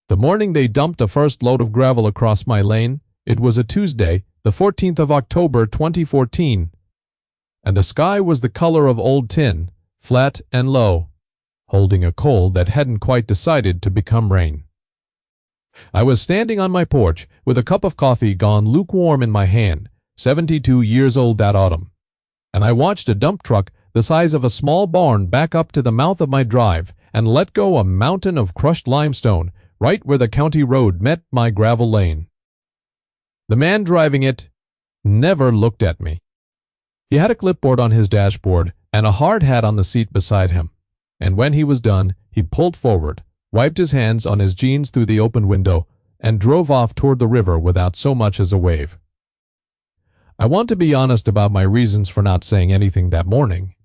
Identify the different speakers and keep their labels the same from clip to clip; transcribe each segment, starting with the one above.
Speaker 1: The morning they dumped the first load of gravel across my lane, it was a Tuesday, the 14th of October 2014, and the sky was the color of old tin, flat and low, holding a cold that hadn't quite decided to become rain. I was standing on my porch with a cup of coffee gone lukewarm in my hand, 72 years old that autumn, and I watched a dump truck the size of a small barn back up to the mouth of my drive and let go a mountain of crushed limestone right where the county road met my gravel lane. The man driving it never looked at me. He had a clipboard on his dashboard and a hard hat on the seat beside him, and when he was done, he pulled forward, wiped his hands on his jeans through the open window, and drove off toward the river without so much as a wave. I want to be honest about my reasons for not saying anything that morning.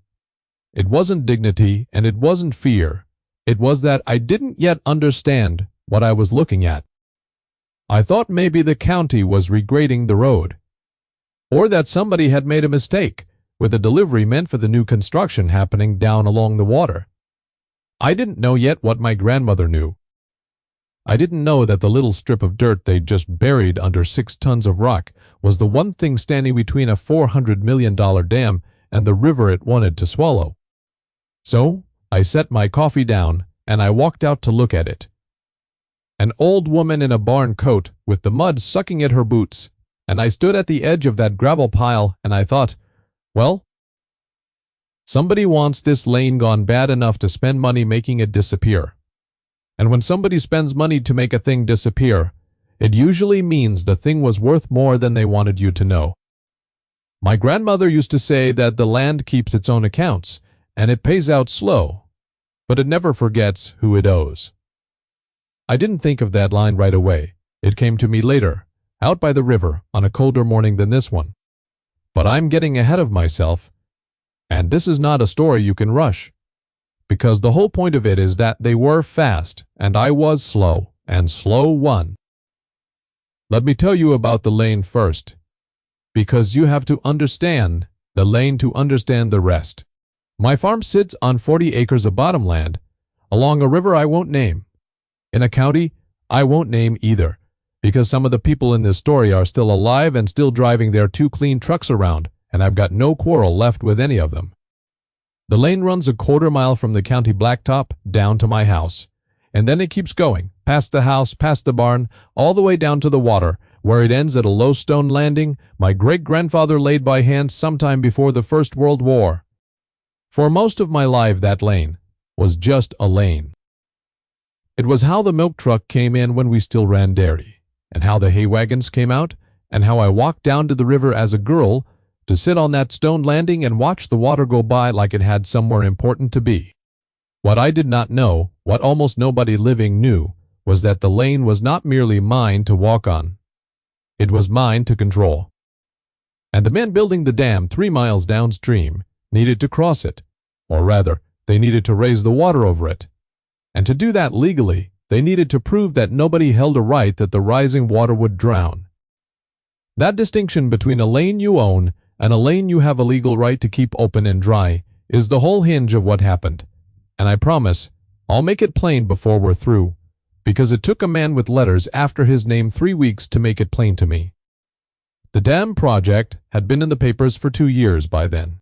Speaker 1: It wasn't dignity and it wasn't fear. It was that I didn't yet understand what I was looking at. I thought maybe the county was regrading the road, or that somebody had made a mistake with a delivery meant for the new construction happening down along the water. I didn't know yet what my grandmother knew. I didn't know that the little strip of dirt they'd just buried under 6 tons of rock was the one thing standing between a $400 million dam and the river it wanted to swallow. So I set my coffee down and I walked out to look at it. An old woman in a barn coat with the mud sucking at her boots, and I stood at the edge of that gravel pile and I thought, well, somebody wants this lane gone bad enough to spend money making it disappear. And when somebody spends money to make a thing disappear, it usually means the thing was worth more than they wanted you to know. My grandmother used to say that the land keeps its own accounts, and it pays out slow, but it never forgets who it owes. I didn't think of that line right away. It came to me later, out by the river on a colder morning than this one. But I'm getting ahead of myself, and this is not a story you can rush, because the whole point of it is that they were fast and I was slow, and slow won. Let me tell you about the lane first, because you have to understand the lane to understand the rest. My farm sits on 40 acres of bottomland along a river I won't name, in a county I won't name either, because some of the people in this story are still alive and still driving their 2 clean trucks around, and I've got no quarrel left with any of them. The lane runs a quarter mile from the county blacktop down to my house, and then it keeps going, past the house, past the barn, all the way down to the water, where it ends at a low stone landing my great-grandfather laid by hand sometime before the First World War. For most of my life, that lane was just a lane. It was how the milk truck came in when we still ran dairy, and how the hay wagons came out, and how I walked down to the river as a girl to sit on that stone landing and watch the water go by like it had somewhere important to be. What I did not know, what almost nobody living knew, was that the lane was not merely mine to walk on. It was mine to control. And the men building the dam 3 miles downstream needed to cross it, or rather, they needed to raise the water over it. And to do that legally, they needed to prove that nobody held a right that the rising water would drown. That distinction between a lane you own and a lane you have a legal right to keep open and dry is the whole hinge of what happened. And I promise, I'll make it plain before we're through, because it took a man with letters after his name 3 weeks to make it plain to me. The dam project had been in the papers for 2 years by then.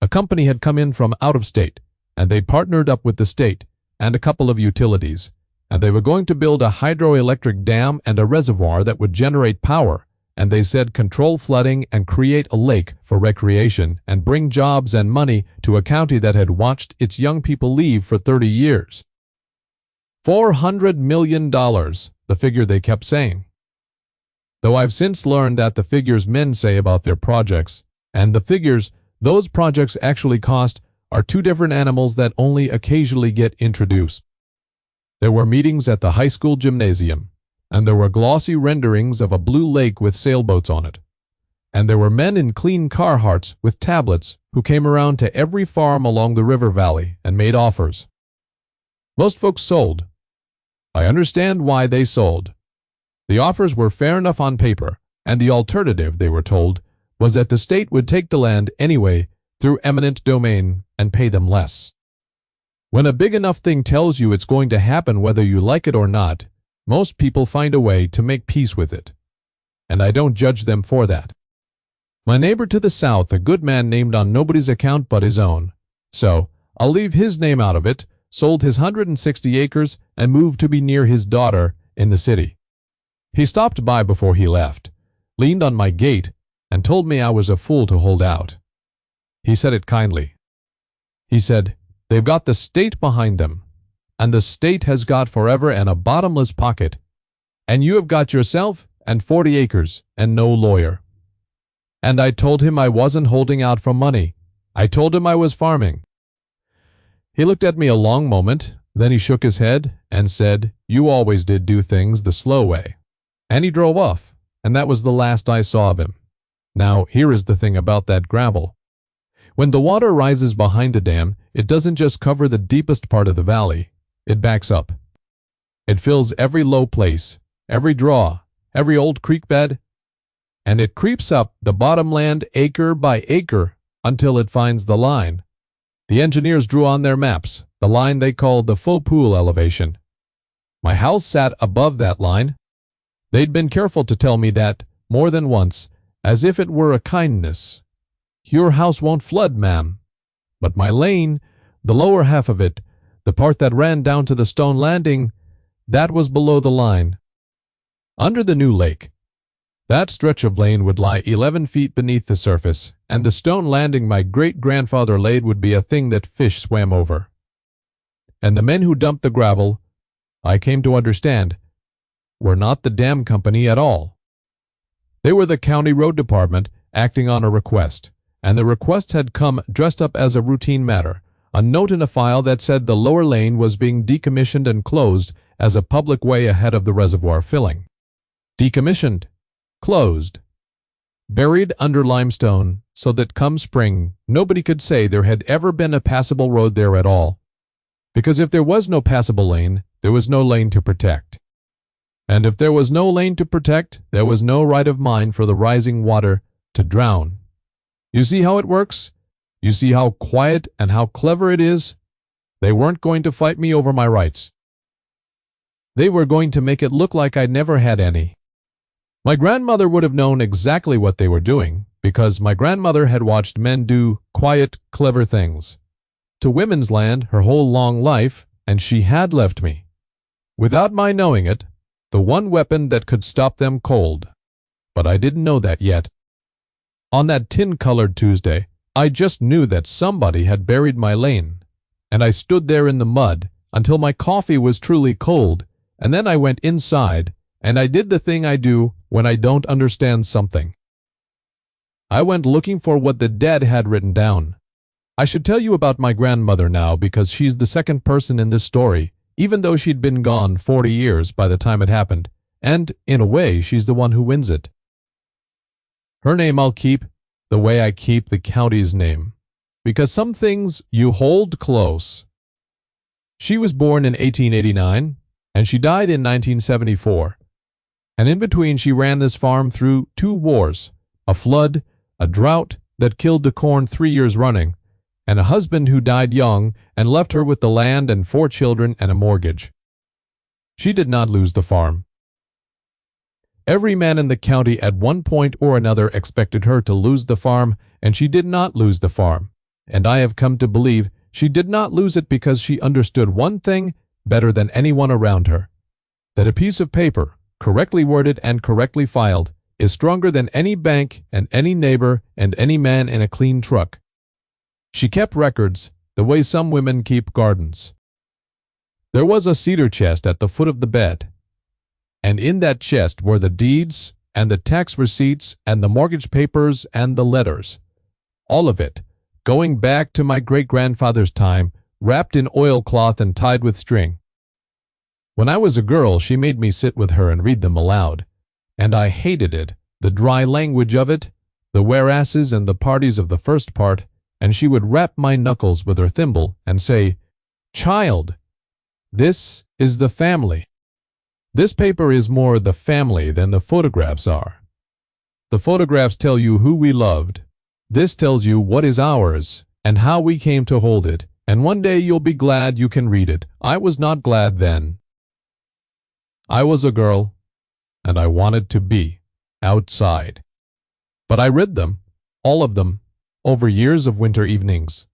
Speaker 1: A company had come in from out of state, and they partnered up with the state and a couple of utilities, and they were going to build a hydroelectric dam and a reservoir that would generate power, and they said control flooding and create a lake for recreation and bring jobs and money to a county that had watched its young people leave for 30 years. $400 million, the figure they kept saying. Though I've since learned that the figures men say about their projects, and the figures those projects actually cost, are 2 different animals that only occasionally get introduced. There were meetings at the high school gymnasium, and there were glossy renderings of a blue lake with sailboats on it. And there were men in clean Carhartts with tablets who came around to every farm along the river valley and made offers. Most folks sold. I understand why they sold. The offers were fair enough on paper, and the alternative, they were told, was that the state would take the land anyway through eminent domain and pay them less. When a big enough thing tells you it's going to happen whether you like it or not, Most people find a way to make peace with it, and I don't judge them for that. My neighbor to the south, a good man named on nobody's account but his own, so I'll leave his name out of it, sold his 160 acres and moved to be near his daughter in the city. He stopped by before he left, leaned on my gate, and told me I was a fool to hold out. He said it kindly. He said, "They've got the state behind them, and the state has got forever and a bottomless pocket, and you have got yourself and 40 acres and no lawyer." And I told him I wasn't holding out for money. I told him I was farming. He looked at me a long moment, then he shook his head and said, "You always did do things the slow way." And he drove off, and that was the last I saw of him. Now, here is the thing about that gravel. When the water rises behind a dam, it doesn't just cover the deepest part of the valley. It backs up. It fills every low place, every draw, every old creek bed, and it creeps up the bottomland acre by acre until it finds the line. The engineers drew on their maps the line they called the faux pool elevation. My house sat above that line. They'd been careful to tell me that more than once, as if it were a kindness. "Your house won't flood, ma'am." But my lane, the lower half of it, the part that ran down to the stone landing, that was below the line. Under the new lake, that stretch of lane would lie 11 feet beneath the surface, and the stone landing my great-grandfather laid would be a thing that fish swam over. And the men who dumped the gravel, I came to understand, were not the dam company at all. They were the county road department acting on a request, and the request had come dressed up as a routine matter, a note in a file that said the lower lane was being decommissioned and closed as a public way ahead of the reservoir filling. Decommissioned, closed, buried under limestone so that come spring nobody could say there had ever been a passable road there at all, because if there was no passable lane, there was no lane to protect. And if there was no lane to protect, there was no right of mine for the rising water to drown. You see how it works? You see how quiet and how clever it is? They weren't going to fight me over my rights. They were going to make it look like I never had any. My grandmother would have known exactly what they were doing, because my grandmother had watched men do quiet, clever things to women's land her whole long life, and she had left me, without my knowing it, the one weapon that could stop them cold. But I didn't know that yet. On that tin-colored Tuesday, I just knew that somebody had buried my lane, and I stood there in the mud until my coffee was truly cold, and then I went inside, and I did the thing I do when I don't understand something. I went looking for what the dead had written down. I should tell you about my grandmother now because she's the second person in this story, even though she'd been gone 40 years by the time it happened, and, in a way, she's the one who wins it. Her name I'll keep the way I keep the county's name, because some things you hold close. She was born in 1889, and she died in 1974. And in between she ran this farm through 2 wars, a flood, a drought that killed the corn 3 years running, and a husband who died young and left her with the land and 4 children and a mortgage. She did not lose the farm. Every man in the county at one point or another expected her to lose the farm, and she did not lose the farm. And I have come to believe she did not lose it because she understood one thing better than anyone around her, that a piece of paper, correctly worded and correctly filed, is stronger than any bank and any neighbor and any man in a clean truck. She kept records the way some women keep gardens. There was a cedar chest at the foot of the bed, and in that chest were the deeds and the tax receipts and the mortgage papers and the letters. All of it, going back to my great-grandfather's time, wrapped in oilcloth and tied with string. When I was a girl, she made me sit with her and read them aloud, and I hated it, the dry language of it, the whereases and the parties of the first part, and she would rap my knuckles with her thimble and say, "Child, this is the family. This paper is more the family than the photographs are. The photographs tell you who we loved. This tells you what is ours and how we came to hold it, and one day you'll be glad you can read it. I was not glad then." I was a girl, and I wanted to be outside. But I read them, all of them, over years of winter evenings.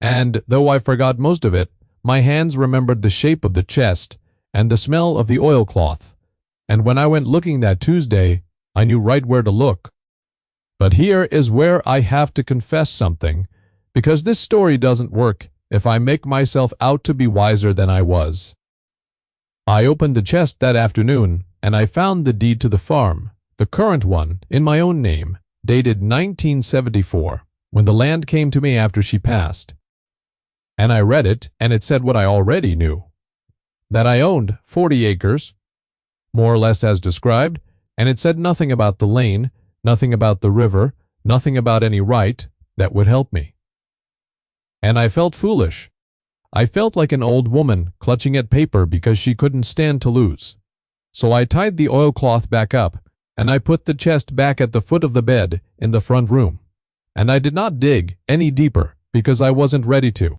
Speaker 1: And, though I forgot most of it, my hands remembered the shape of the chest and the smell of the oilcloth, and when I went looking that Tuesday, I knew right where to look. But here is where I have to confess something, because this story doesn't work if I make myself out to be wiser than I was. I opened the chest that afternoon, and I found the deed to the farm, the current one, in my own name, dated 1974, when the land came to me after she passed. And I read it, and it said what I already knew, that I owned 40 acres, more or less as described, and it said nothing about the lane, nothing about the river, nothing about any right that would help me. And I felt foolish. I felt like an old woman clutching at paper because she couldn't stand to lose. So I tied the oilcloth back up, and I put the chest back at the foot of the bed in the front room. And I did not dig any deeper because I wasn't ready to.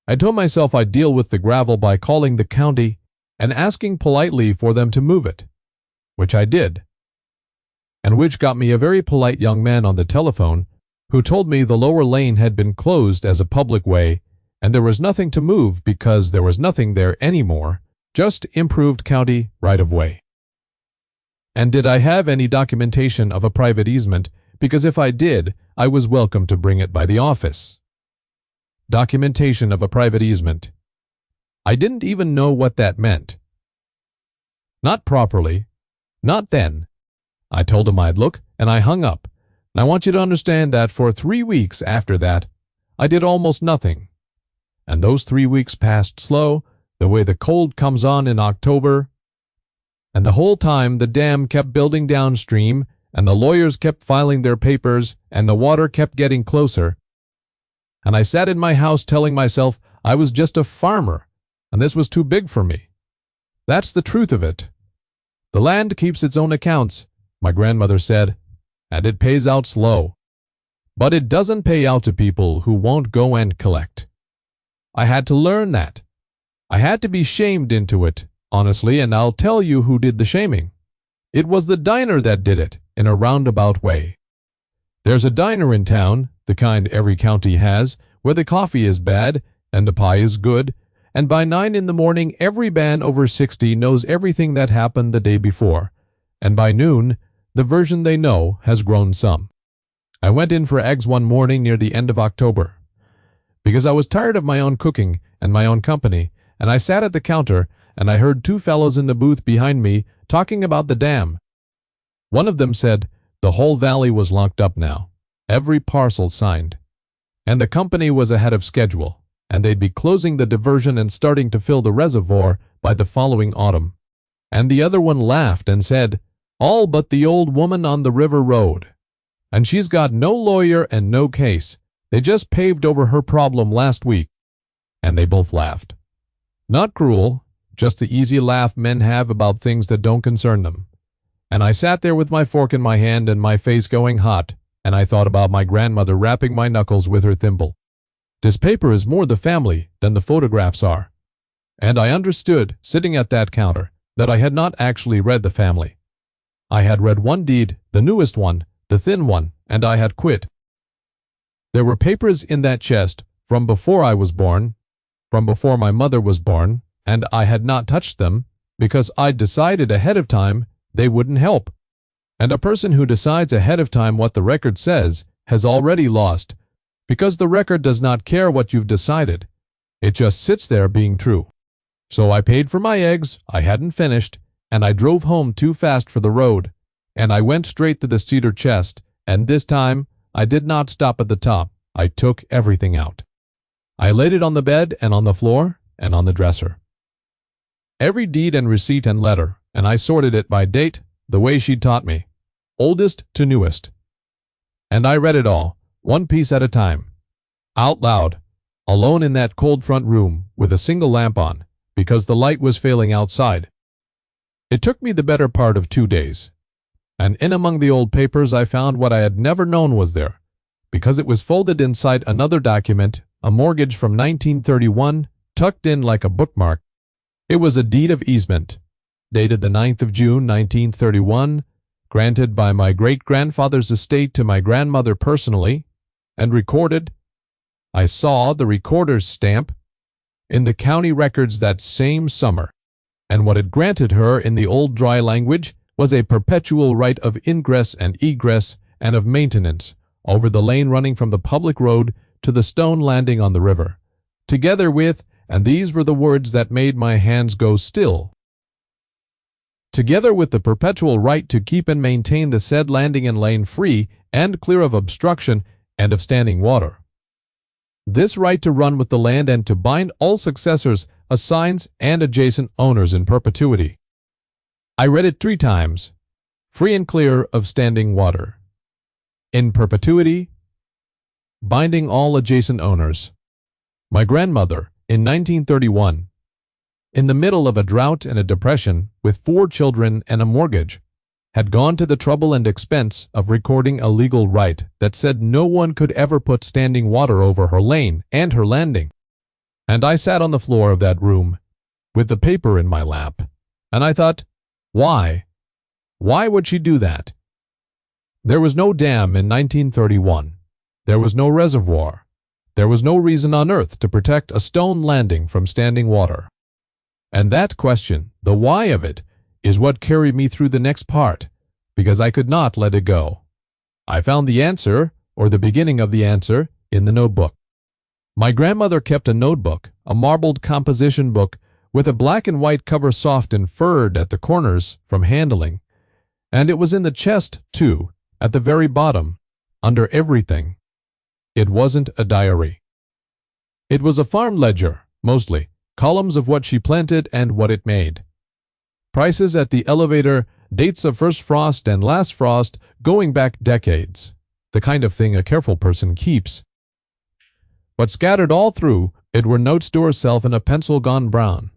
Speaker 1: I told myself I'd deal with the gravel by calling the county and asking politely for them to move it, which I did, and which got me a very polite young man on the telephone who told me the lower lane had been closed as a public way and there was nothing to move because there was nothing there anymore, just improved county right-of-way. And did I have any documentation of a private easement? Because if I did, I was welcome to bring it by the office. Documentation of a private easement. I didn't even know what that meant. Not properly. Not then. I told him I'd look, and I hung up. And I want you to understand that for 3 weeks after that, I did almost nothing. And those 3 weeks passed slow, the way the cold comes on in October. And the whole time the dam kept building downstream, and the lawyers kept filing their papers, and the water kept getting closer. And I sat in my house telling myself I was just a farmer, and this was too big for me. That's the truth of it. The land keeps its own accounts, my grandmother said, and it pays out slow. But it doesn't pay out to people who won't go and collect. I had to learn that. I had to be shamed into it, honestly, and I'll tell you who did the shaming. It was the diner that did it, in a roundabout way. There's a diner in town, the kind every county has, where the coffee is bad and the pie is good, and by 9 in the morning every man over 60 knows everything that happened the day before, and by noon the version they know has grown some. I went in for eggs one morning near the end of October, because I was tired of my own cooking and my own company, and I sat at the counter, and I heard 2 fellows in the booth behind me talking about the dam. One of them said the whole valley was locked up now, every parcel signed, and the company was ahead of schedule, and they'd be closing the diversion and starting to fill the reservoir by the following autumn. And the other one laughed and said, all but the old woman on the river road. And she's got no lawyer and no case. They just paved over her problem last week. And they both laughed. Not cruel, just the easy laugh men have about things that don't concern them. And I sat there with my fork in my hand and my face going hot, and I thought about my grandmother rapping my knuckles with her thimble. This paper is more the family than the photographs are. And I understood, sitting at that counter, that I had not actually read the family. I had read one deed, the newest one, the thin one, and I had quit. There were papers in that chest from before I was born, from before my mother was born, and I had not touched them because I'd decided ahead of time they wouldn't help. And a person who decides ahead of time what the record says has already lost, because the record does not care what you've decided. It just sits there being true. So I paid for my eggs, I hadn't finished, and I drove home too fast for the road, and I went straight to the cedar chest, and this time I did not stop at the top. I took everything out. I laid it on the bed and on the floor and on the dresser. Every deed and receipt and letter, and I sorted it by date, the way she'd taught me, oldest to newest. And I read it all, one piece at a time, out loud, alone in that cold front room with a single lamp on, because the light was failing outside. It took me the better part of 2 days, and in among the old papers I found what I had never known was there, because it was folded inside another document, a mortgage from 1931, tucked in like a bookmark. It was a deed of easement, dated the 9th of June, 1931, granted by my great-grandfather's estate to my grandmother personally, and recorded. I saw the recorder's stamp in the county records that same summer, and what it granted her in the old dry language was a perpetual right of ingress and egress and of maintenance over the lane running from the public road to the stone landing on the river, together with, and these were the words that made my hands go still, together with the perpetual right to keep and maintain the said landing and lane free and clear of obstruction and of standing water. This right to run with the land and to bind all successors, assigns, and adjacent owners in perpetuity. I read it 3 times, free and clear of standing water. In perpetuity, binding all adjacent owners. My grandmother, in 1931, in the middle of a drought and a depression, with 4 children and a mortgage, had gone to the trouble and expense of recording a legal right that said no one could ever put standing water over her lane and her landing. And I sat on the floor of that room, with the paper in my lap, and I thought, why? Why would she do that? There was no dam in 1931. There was no reservoir. There was no reason on earth to protect a stone landing from standing water. And that question, the why of it, is what carried me through the next part, because I could not let it go. I found the answer, or the beginning of the answer, in the notebook. My grandmother kept a notebook, a marbled composition book, with a black and white cover soft and furred at the corners from handling, and it was in the chest, too, at the very bottom, under everything. It wasn't a diary. It was a farm ledger, mostly, columns of what she planted and what it made. Prices at the elevator, dates of first frost and last frost going back decades, the kind of thing a careful person keeps. But scattered all through, it were notes to herself in a pencil gone brown,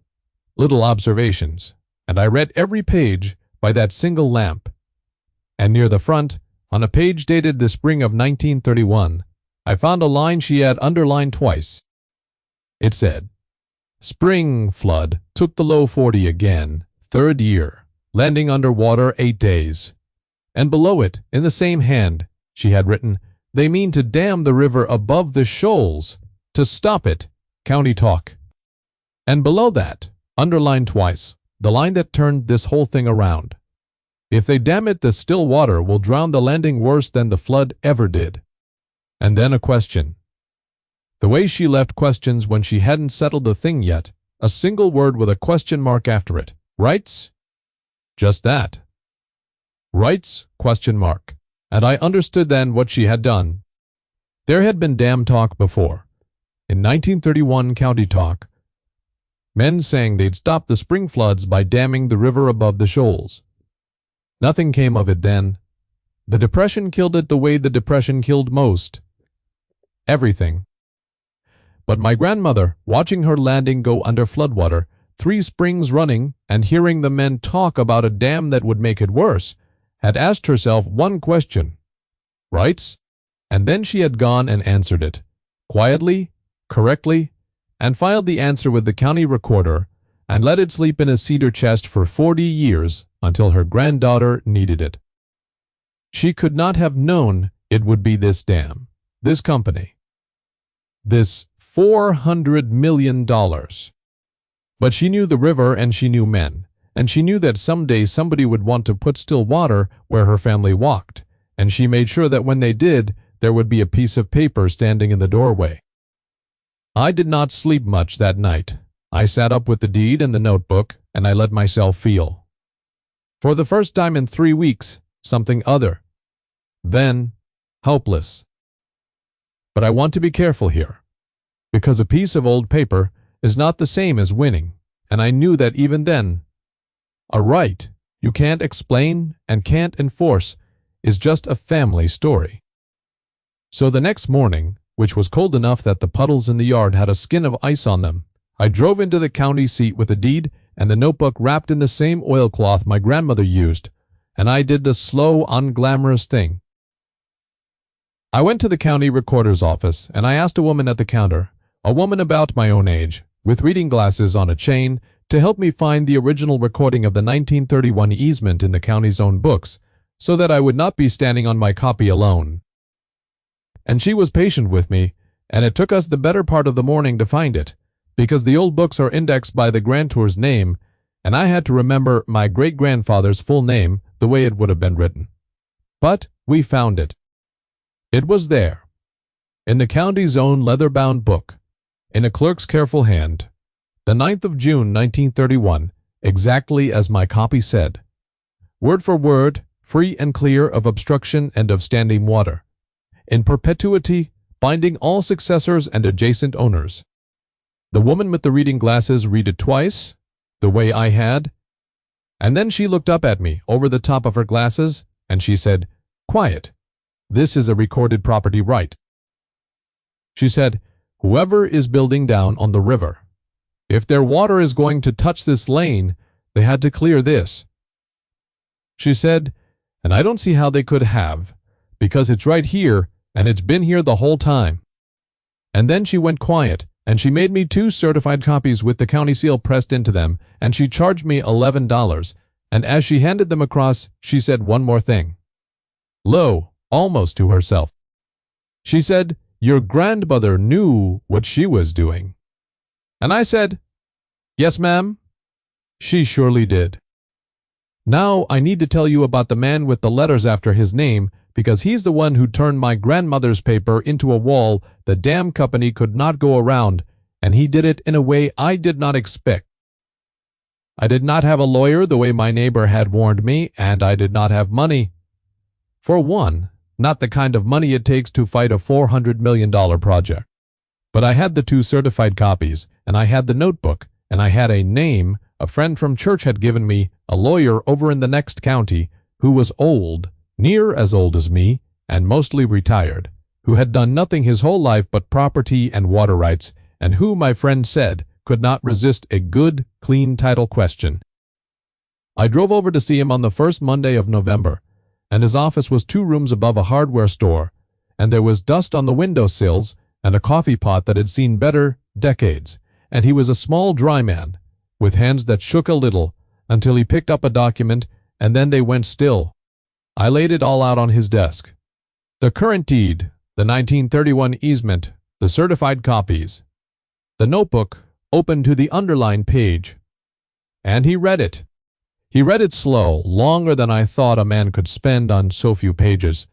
Speaker 1: little observations, and I read every page by that single lamp. And near the front, on a page dated the spring of 1931, I found a line she had underlined twice. It said, "Spring flood took the low 40 again, 3rd year, landing under water 8 days." And below it, in the same hand, she had written, "They mean to dam the river above the shoals, to stop it, county talk." And below that, underlined twice, the line that turned this whole thing around. "If they dam it, the still water will drown the landing worse than the flood ever did." And then a question. The way she left questions when she hadn't settled the thing yet, a single word with a question mark after it. Rights? Just that. Rights? Question mark. And I understood then what she had done. There had been dam talk before. In 1931 county talk, men saying they'd stop the spring floods by damming the river above the shoals. Nothing came of it then. The Depression killed it the way the Depression killed most. Everything. But my grandmother, watching her landing go under floodwater, 3 springs running, and hearing the men talk about a dam that would make it worse, had asked herself one question. Rights? And then she had gone and answered it, quietly, correctly, and filed the answer with the county recorder, and let it sleep in a cedar chest for 40 years until her granddaughter needed it. She could not have known it would be this dam, this company, this $400 million. But she knew the river and she knew men, and she knew that someday somebody would want to put still water where her family walked, and she made sure that when they did, there would be a piece of paper standing in the doorway. I did not sleep much that night. I sat up with the deed and the notebook, and I let myself feel. For the first time in 3 weeks, something other. Then, helpless. But I want to be careful here, because a piece of old paper is not the same as winning, and I knew that even then. A right you can't explain and can't enforce is just a family story. So the next morning, which was cold enough that the puddles in the yard had a skin of ice on them, I drove into the county seat with the deed and the notebook wrapped in the same oilcloth my grandmother used, and I did the slow, unglamorous thing. I went to the county recorder's office, and I asked a woman at the counter, a woman about my own age, with reading glasses on a chain, to help me find the original recording of the 1931 easement in the county's own books, so that I would not be standing on my copy alone. And she was patient with me, and it took us the better part of the morning to find it, because the old books are indexed by the grantor's name, and I had to remember my great-grandfather's full name the way it would have been written. But we found it. It was there, in the county's own leather-bound book, in a clerk's careful hand, the 9th of June, 1931, exactly as my copy said. Word for word, free and clear of obstruction and of standing water. In perpetuity, binding all successors and adjacent owners. The woman with the reading glasses read it twice, the way I had, and then she looked up at me over the top of her glasses, and she said, "Quiet. This is a recorded property right." She said, "Whoever is building down on the river, if their water is going to touch this lane, they had to clear this." She said, "And I don't see how they could have, because it's right here, and it's been here the whole time." And then she went quiet, and she made me 2 certified copies with the county seal pressed into them, and she charged me $11, and as she handed them across, she said one more thing. Low, almost to herself. She said, "Your grandmother knew what she was doing." And I said, "Yes, ma'am." She surely did. Now I need to tell you about the man with the letters after his name, because he's the one who turned my grandmother's paper into a wall the dam company could not go around, and he did it in a way I did not expect. I did not have a lawyer the way my neighbor had warned me, and I did not have money. For one, not the kind of money it takes to fight a $400 million project. But I had the 2 certified copies, and I had the notebook, and I had a name a friend from church had given me, a lawyer over in the next county, who was old, near as old as me, and mostly retired, who had done nothing his whole life but property and water rights, and who, my friend said, could not resist a good, clean title question. I drove over to see him on the first Monday of November, and his office was 2 rooms above a hardware store, and there was dust on the window sills and a coffee pot that had seen better decades, and he was a small, dry man, with hands that shook a little, until he picked up a document, and then they went still. I laid it all out on his desk. The current deed, the 1931 easement, the certified copies. The notebook opened to the underlined page. And he read it. He read it slow, longer than I thought a man could spend on so few pages.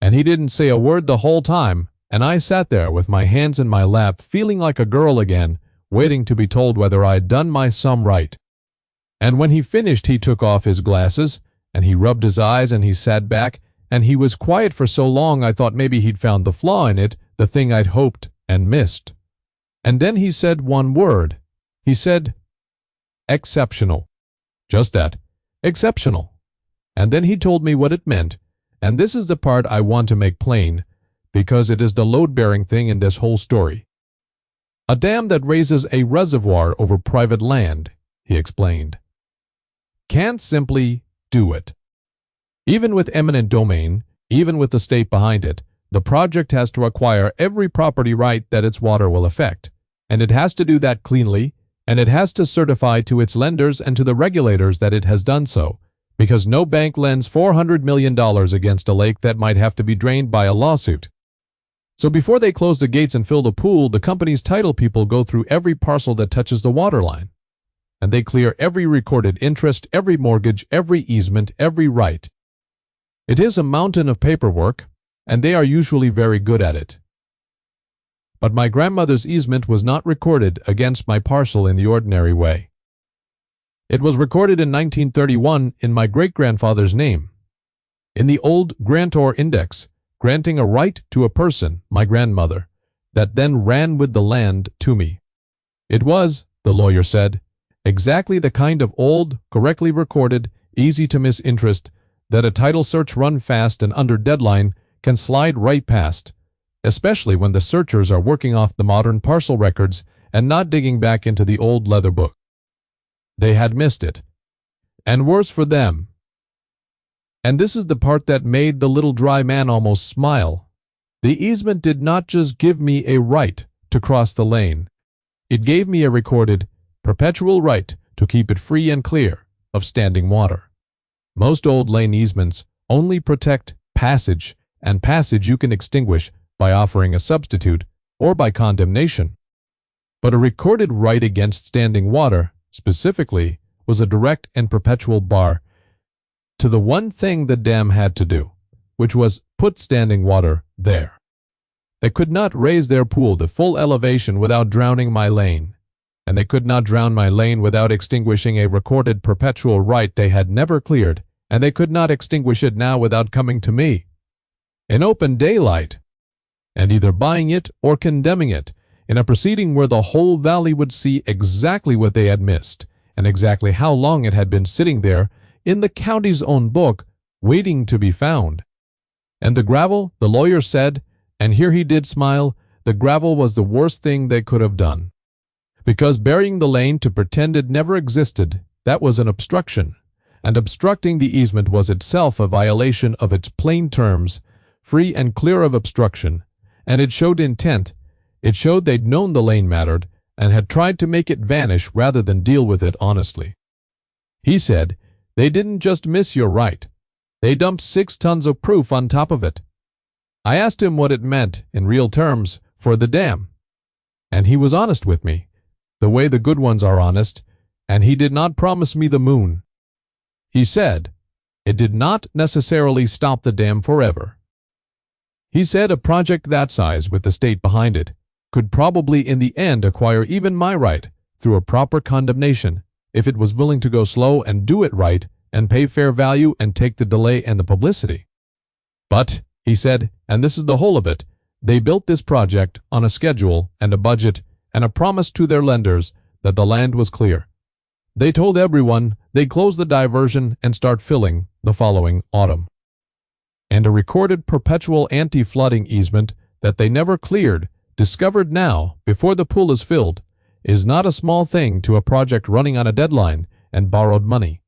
Speaker 1: And he didn't say a word the whole time, and I sat there with my hands in my lap, feeling like a girl again, waiting to be told whether I'd done my sum right. And when he finished, he took off his glasses, and he rubbed his eyes, and he sat back, and he was quiet for so long I thought maybe he'd found the flaw in it, the thing I'd hoped and missed. And then he said one word. He said, "Exceptional." Just that, exceptional. And then he told me what it meant, and this is the part I want to make plain, because it is the load-bearing thing in this whole story. A dam that raises a reservoir over private land, he explained, can't simply do it. Even with eminent domain, even with the state behind it, the project has to acquire every property right that its water will affect, and it has to do that cleanly, and it has to certify to its lenders and to the regulators that it has done so, because no bank lends $400 million against a lake that might have to be drained by a lawsuit. So before they close the gates and fill the pool, the company's title people go through every parcel that touches the water line, and they clear every recorded interest, every mortgage, every easement, every right. It is a mountain of paperwork, and they are usually very good at it. But my grandmother's easement was not recorded against my parcel in the ordinary way. It was recorded in 1931 in my great-grandfather's name, in the old grantor index, granting a right to a person, my grandmother, that then ran with the land to me. It was, the lawyer said, exactly the kind of old, correctly recorded, easy-to-miss interest that a title search run fast and under deadline can slide right past, especially when the searchers are working off the modern parcel records and not digging back into the old leather book. They had missed it. And worse for them. And this is the part that made the little dry man almost smile. The easement did not just give me a right to cross the lane. It gave me a recorded, perpetual right to keep it free and clear of standing water. Most old lane easements only protect passage, and passage you can extinguish by offering a substitute or by condemnation. But a recorded right against standing water, specifically, was a direct and perpetual bar to the one thing the dam had to do, which was put standing water there. They could not raise their pool to full elevation without drowning my lane, and they could not drown my lane without extinguishing a recorded perpetual right they had never cleared, and they could not extinguish it now without coming to me, in open daylight, and either buying it or condemning it, in a proceeding where the whole valley would see exactly what they had missed, and exactly how long it had been sitting there in the county's own book, waiting to be found. And the gravel, the lawyer said, and here he did smile, the gravel was the worst thing they could have done. Because burying the lane to pretend it never existed, that was an obstruction, and obstructing the easement was itself a violation of its plain terms, free and clear of obstruction, and it showed intent. It showed they'd known the lane mattered and had tried to make it vanish rather than deal with it honestly. He said, they didn't just miss your right. They dumped 6 tons of proof on top of it. I asked him what it meant, in real terms, for the dam. And he was honest with me, the way the good ones are honest, and he did not promise me the moon. He said, it did not necessarily stop the dam forever. He said a project that size with the state behind it could probably in the end acquire even my right through a proper condemnation if it was willing to go slow and do it right and pay fair value and take the delay and the publicity. But, he said, and this is the whole of it, they built this project on a schedule and a budget and a promise to their lenders that the land was clear. They told everyone they'd close the diversion and start filling the following autumn. And a recorded perpetual anti-flooding easement that they never cleared, discovered now before the pool is filled, is not a small thing to a project running on a deadline and borrowed money.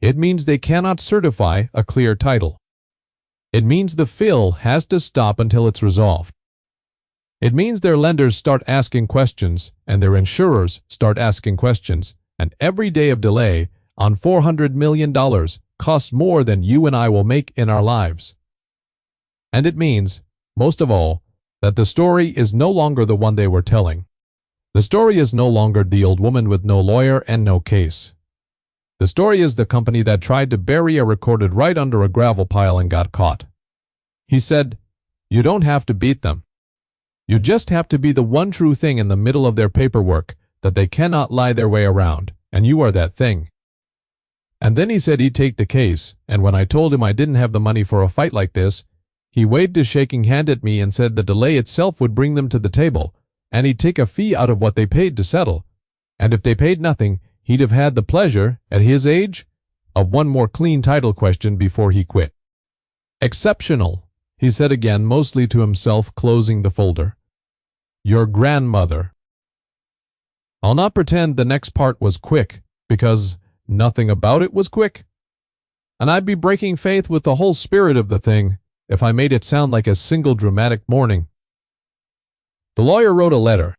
Speaker 1: It means they cannot certify a clear title. It means the fill has to stop until it's resolved. It means their lenders start asking questions and their insurers start asking questions, and every day of delay on $400 million costs more than you and I will make in our lives. And it means, most of all, that the story is no longer the one they were telling. The story is no longer the old woman with no lawyer and no case. The story is the company that tried to bury a recorded right under a gravel pile and got caught. He said, you don't have to beat them. You just have to be the one true thing in the middle of their paperwork that they cannot lie their way around, and you are that thing. And then he said he'd take the case, and when I told him I didn't have the money for a fight like this, he waved his shaking hand at me and said the delay itself would bring them to the table, and he'd take a fee out of what they paid to settle, and if they paid nothing, he'd have had the pleasure, at his age, of one more clean title question before he quit. Exceptional, he said again, mostly to himself, closing the folder. Your grandmother. I'll not pretend the next part was quick, because nothing about it was quick. And I'd be breaking faith with the whole spirit of the thing if I made it sound like a single dramatic morning. The lawyer wrote a letter.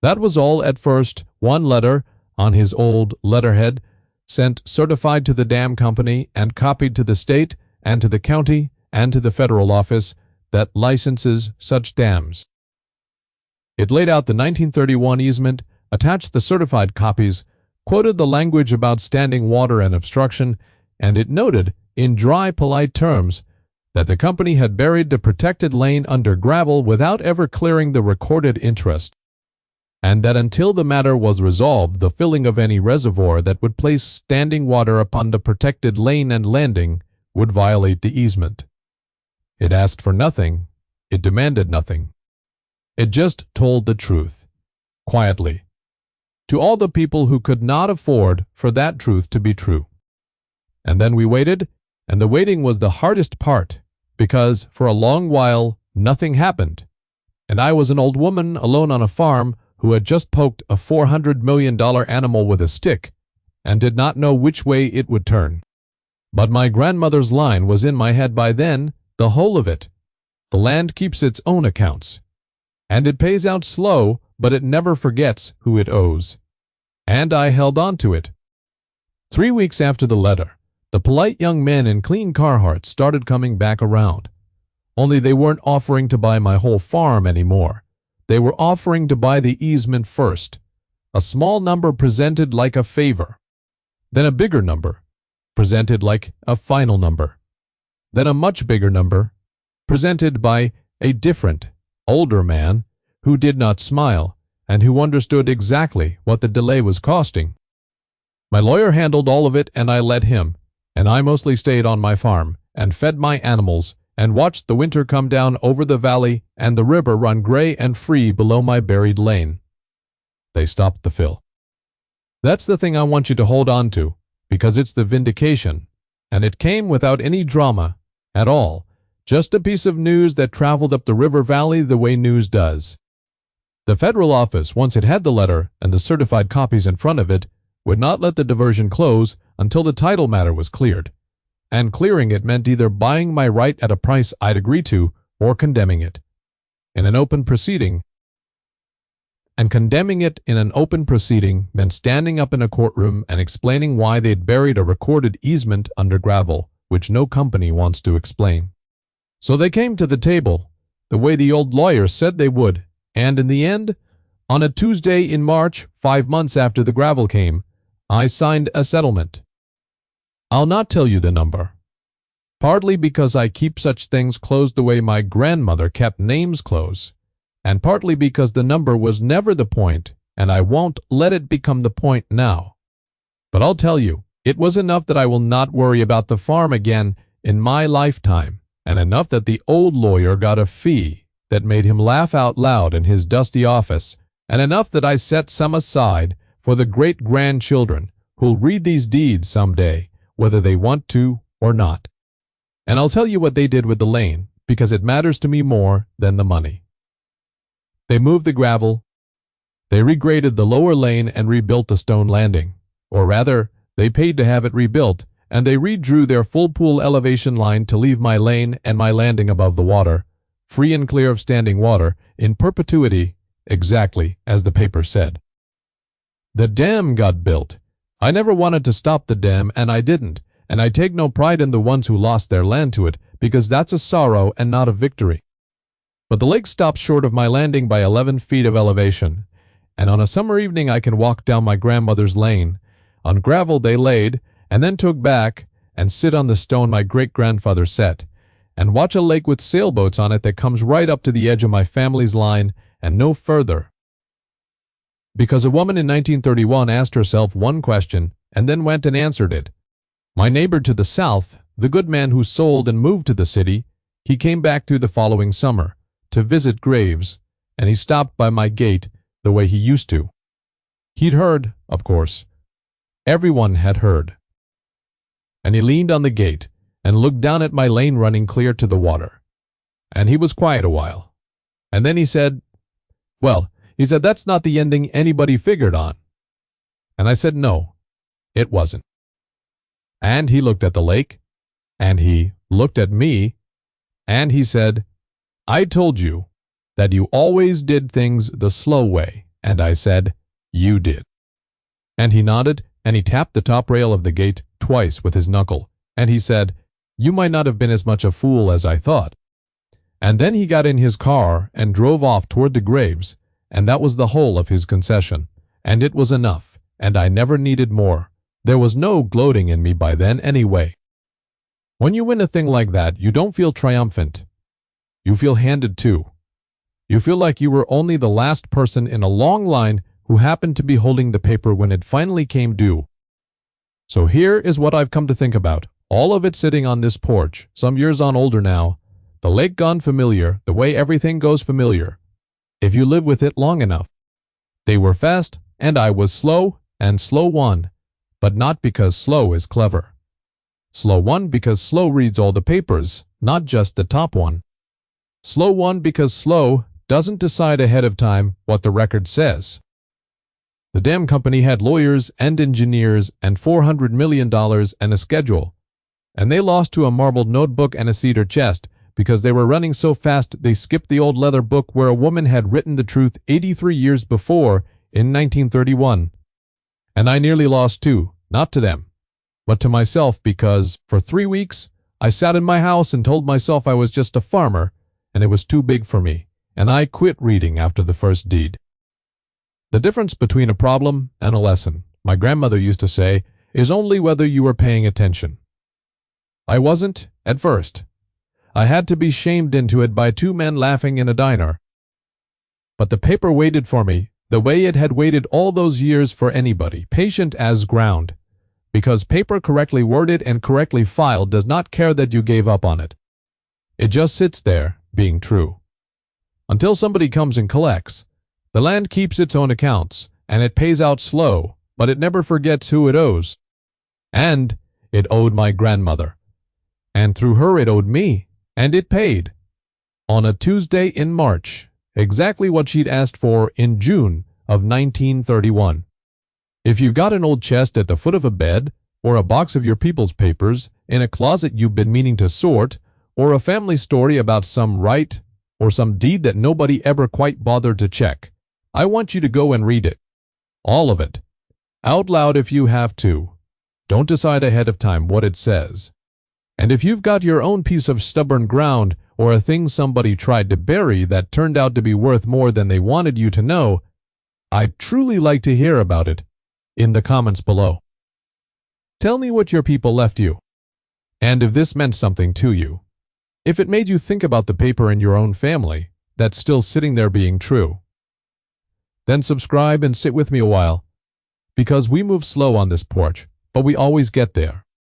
Speaker 1: That was all at first, one letter on his old letterhead, sent certified to the dam company and copied to the state and to the county and to the federal office that licenses such dams. It laid out the 1931 easement, attached the certified copies, quoted the language about standing water and obstruction, and it noted, in dry, polite terms, that the company had buried the protected lane under gravel without ever clearing the recorded interest, and that until the matter was resolved, the filling of any reservoir that would place standing water upon the protected lane and landing would violate the easement. It asked for nothing. It demanded nothing. It just told the truth, quietly, to all the people who could not afford for that truth to be true. And then we waited, and the waiting was the hardest part, because for a long while nothing happened, and I was an old woman alone on a farm who had just poked a $400 million animal with a stick and did not know which way it would turn. But my grandmother's line was in my head by then, the whole of it. The land keeps its own accounts, and it pays out slow, but it never forgets who it owes. and I held on to it. 3 weeks after the letter, the polite young men in clean Carhartt started coming back around. Only they weren't offering to buy my whole farm anymore. They were offering to buy the easement first. A small number presented like a favor. Then a bigger number, presented like a final number. Then a much bigger number, presented by a different, older man who did not smile and who understood exactly what the delay was costing. My lawyer handled all of it and I let him, and I mostly stayed on my farm and fed my animals and watched the winter come down over the valley and the river run gray and free below my buried lane. They stopped the fill. That's the thing I want you to hold on to, because it's the vindication, and it came without any drama at all, just a piece of news that traveled up the river valley the way news does. The federal office, once it had the letter and the certified copies in front of it, would not let the diversion close until the title matter was cleared. And clearing it meant either buying my right at a price I'd agree to or condemning it in an open proceeding. And condemning it in an open proceeding meant standing up in a courtroom and explaining why they'd buried a recorded easement under gravel, which no company wants to explain. So they came to the table, the way the old lawyer said they would, and in the end, on a Tuesday in March, 5 months after the gravel came, I signed a settlement. I'll not tell you the number, partly because I keep such things close the way my grandmother kept names close, and partly because the number was never the point, and I won't let it become the point now. But I'll tell you, it was enough that I will not worry about the farm again in my lifetime, and enough that the old lawyer got a fee that made him laugh out loud in his dusty office, and enough that I set some aside for the great-grandchildren who'll read these deeds someday, whether they want to or not. And I'll tell you what they did with the lane, because it matters to me more than the money. They moved the gravel, they regraded the lower lane and rebuilt the stone landing. Or rather, they paid to have it rebuilt, and they redrew their full pool elevation line to leave my lane and my landing above the water, free and clear of standing water, in perpetuity, exactly as the paper said. The dam got built. I never wanted to stop the dam, and I didn't, and I take no pride in the ones who lost their land to it, because that's a sorrow and not a victory. But the lake stops short of my landing by 11 feet of elevation, and on a summer evening I can walk down my grandmother's lane, on gravel they laid, and then took back, and sit on the stone my great-grandfather set, and watch a lake with sailboats on it that comes right up to the edge of my family's line and no further. Because a woman in 1931 asked herself one question and then went and answered it. My neighbor to the south, the good man who sold and moved to the city, he came back through the following summer to visit graves, and he stopped by my gate the way he used to. He'd heard, of course. Everyone had heard. And he leaned on the gate and looked down at my lane running clear to the water. And he was quiet a while. And then he said, "Well," he said, "that's not the ending anybody figured on." And I said, "No, it wasn't." And he looked at the lake, and he looked at me, and he said, "I told you that you always did things the slow way." And I said, "You did." And he nodded, and he tapped the top rail of the gate twice with his knuckle, and he said, "You might not have been as much a fool as I thought." And then he got in his car and drove off toward the graves, and that was the whole of his concession, and it was enough, and I never needed more. There was no gloating in me by then anyway. When you win a thing like that, you don't feel triumphant. You feel handed to. You feel like you were only the last person in a long line who happened to be holding the paper when it finally came due. So here is what I've come to think about, all of it sitting on this porch, some years on older now, the lake gone familiar, the way everything goes familiar, if you live with it long enough. They were fast, and I was slow, and slow won, but not because slow is clever. Slow won because slow reads all the papers, not just the top one. Slow won because slow doesn't decide ahead of time what the record says. The dam company had lawyers and engineers and $400 million and a schedule, and they lost to a marbled notebook and a cedar chest because they were running so fast they skipped the old leather book where a woman had written the truth 83 years before in 1931. And I nearly lost too, not to them, but to myself because, for 3 weeks, I sat in my house and told myself I was just a farmer and it was too big for me, and I quit reading after the first deed. The difference between a problem and a lesson, my grandmother used to say, is only whether you were paying attention. I wasn't, at first. I had to be shamed into it by 2 men laughing in a diner. But the paper waited for me, the way it had waited all those years for anybody, patient as ground. Because paper correctly worded and correctly filed does not care that you gave up on it. It just sits there, being true. Until somebody comes and collects. The land keeps its own accounts, and it pays out slow, but it never forgets who it owes. And it owed my grandmother. And through her it owed me, and it paid. On a Tuesday in March, exactly what she'd asked for in June of 1931. If you've got an old chest at the foot of a bed, or a box of your people's papers in a closet you've been meaning to sort, or a family story about some right or some deed that nobody ever quite bothered to check, I want you to go and read it. All of it. Out loud if you have to. Don't decide ahead of time what it says. And if you've got your own piece of stubborn ground or a thing somebody tried to bury that turned out to be worth more than they wanted you to know, I'd truly like to hear about it in the comments below. Tell me what your people left you, and if this meant something to you. If it made you think about the paper in your own family that's still sitting there being true. Then subscribe and sit with me a while, because we move slow on this porch, but we always get there.